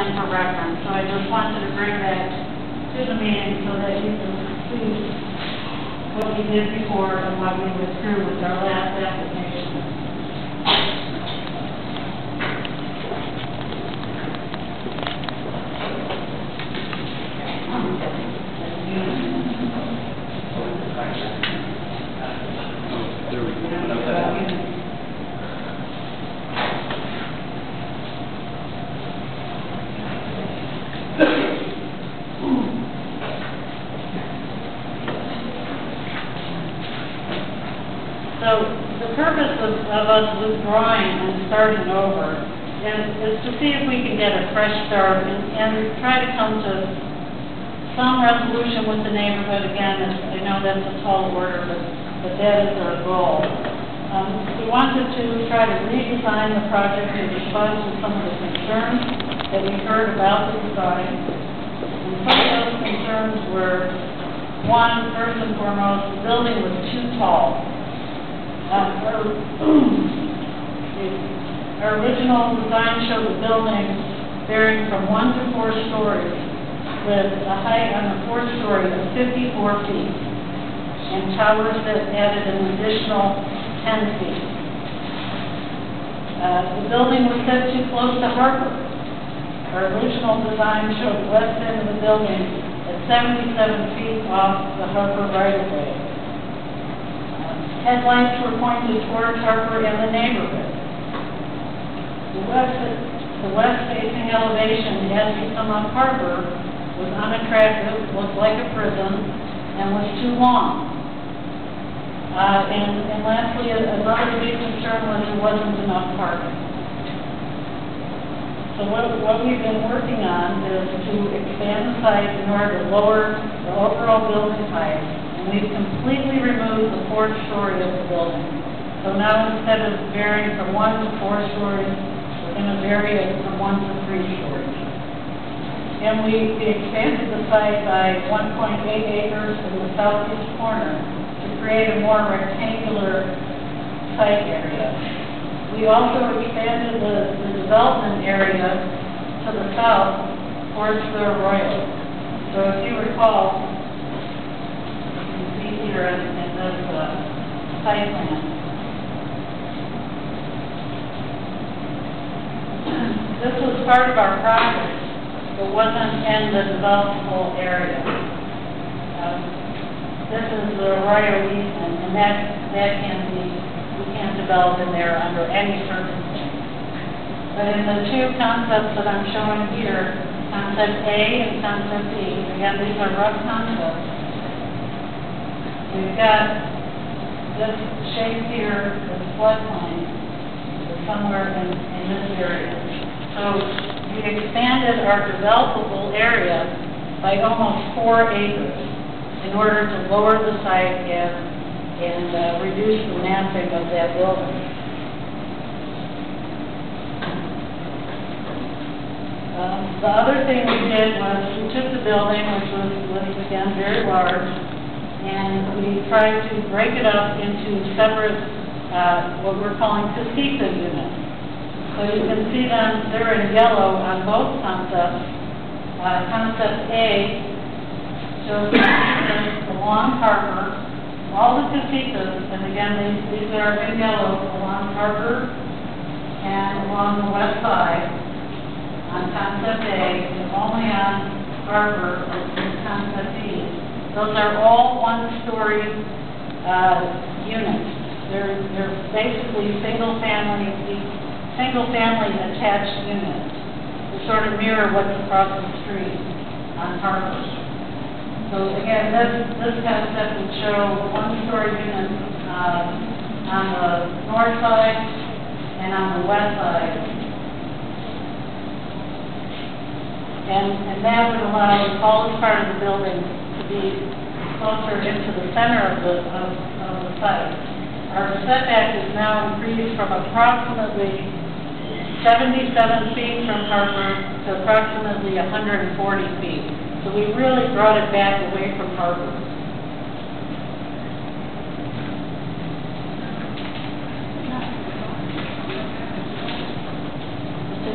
plan for reference. So I just wanted to bring that to the meeting so that you can see what we did before and what we went through with our last application. So the purpose of us withdrawing and starting over is to see if we can get a fresh start and try to come to some resolution with the neighborhood. Again, I know that's a tall order, but that is our goal. We wanted to try to redesign the project in response to some of the concerns that we heard about the design. And some of those concerns were, one, first and foremost, the building was too tall. Our original design showed the building varying from 1 to 4 stories with a height on the 4th story of 54 feet and towers that added an additional 10 feet. The building was set too close to harbor. Our original design showed the west end of the building at 77 feet off the harbor right-of-way. Headlights were pointed towards harbor and the neighborhood. The west-facing elevation as you come up harbor was unattractive, looked like a prison, and was too long. And lastly, another big concern was there wasn't enough parking. So what we've been working on is to expand the site in order to lower the overall building height. We've completely removed the 4th story of the building. So now instead of varying from 1 to 4 stories, we're going to vary it from 1 to 3 stories. And we expanded the site by 1.8 acres in the southeast corner to create a more rectangular site area. We also expanded the development area to the south towards the arroyo. So if you recall, here in this site plan. This was part of our project, but wasn't in the developable area. This is the arroyo easement, and we can't develop in there under any circumstance. But in the two concepts that I'm showing here, concept A and concept B, again, these are rough concepts. We've got this shape here, this floodplain, somewhere in this area. So we expanded our developable area by almost 4 acres in order to lower the site and reduce the massing of that building. The other thing we did was we took the building, which was again very large, and we tried to break it up into separate, what we're calling casita units. So you can see them, they're in yellow on both concepts. Concept A shows casitas along harbor, all the casitas, and again, these are in yellow along harbor and along the west side on concept A, and only on harbor in concept B. Those are all one-story units. They're basically single-family attached units to sort of mirror what's across the street on harbor. So again, this concept would show one-story units on the north side and on the west side. And that would allow the tallest part of the building to be closer into the center of the site. Our setback is now increased from approximately 77 feet from harbor to approximately 140 feet. So we really brought it back away from harbor.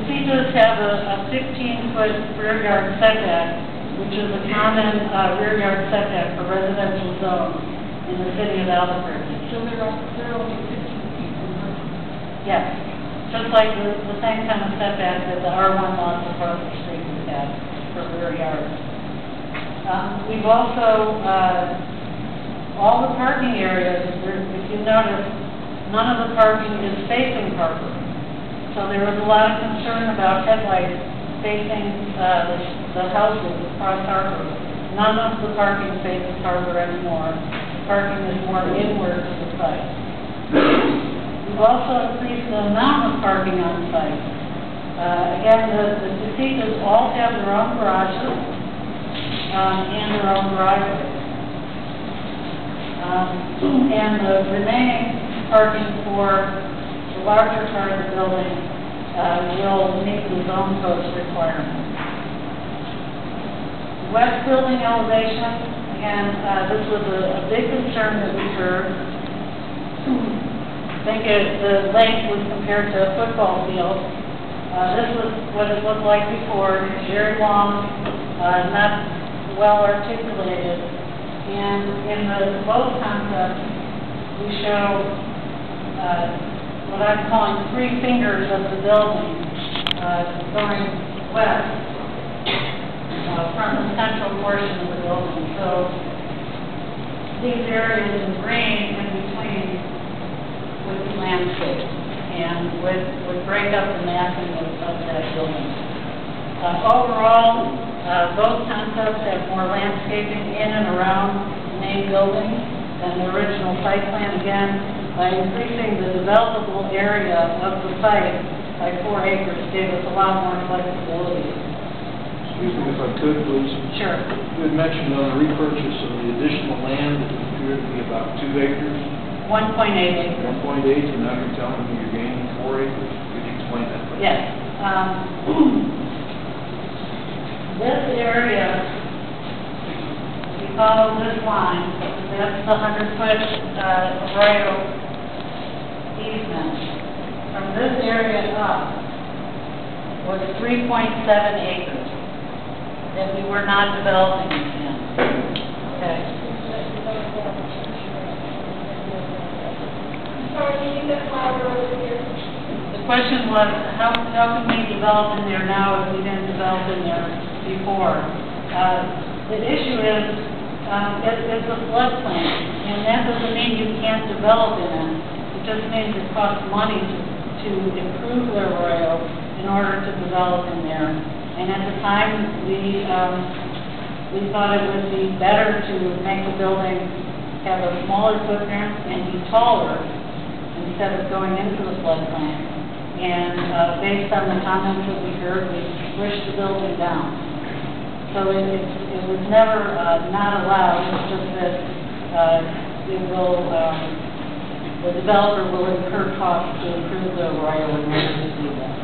casitas have a 15-foot rear yard setback, which is a common rear yard setback for residential zones in the city of Albuquerque. So they're only 15 feet from the... Yes, just like the same kind of setback that the R1 lots across the street would have for rear yards. We've also, all the parking areas, if you notice, none of the parking is facing Harper. So there was a lot of concern about headlights facing the houses across Harper. None of the parking faces Harper anymore. Parking is more inward to the site. We've also increased the amount of parking on site. Again, the casitas all have their own garages and their own driveways. And the remaining parking for the larger part of the building will meet the zone code's requirements. West building elevation, again, this was a big concern that we heard. I think the length was compared to a football field. This was what it looked like before, very long, not well articulated. And in the both concepts, we show what I'm calling 3 fingers of the building going west from the central portion of the building. So these areas in green in between would be landscaped and would break up the massing of that building. Overall, both concepts have more landscaping in and around the main building than the original site plan. Again, by increasing the developable area of the site by 4 acres gave us a lot more flexibility. Excuse me if I could, please. Sure. You had mentioned on the repurchase of the additional land that appeared to be about 2 acres. 1.8 acres. 1.8, and now you're telling me you're gaining 4 acres. Could you explain that, please? Yes. This area, if you follow this line, that's the 100-foot arroyo easement. From this area up was 3.7 acres that we were not developing in. Okay. The question was, how can we develop in there now if we didn't develop in there before? The issue is, it's a floodplain, and that doesn't mean you can't develop in it. It just means it costs money to improve the arroyo in order to develop in there. And at the time, we thought it would be better to make the building have a smaller footprint and be taller instead of going into the floodplain. And based on the comments that we heard, we pushed the building down. So it was never not allowed. It's just that the developer will incur costs to improve the arroyo in order to do that.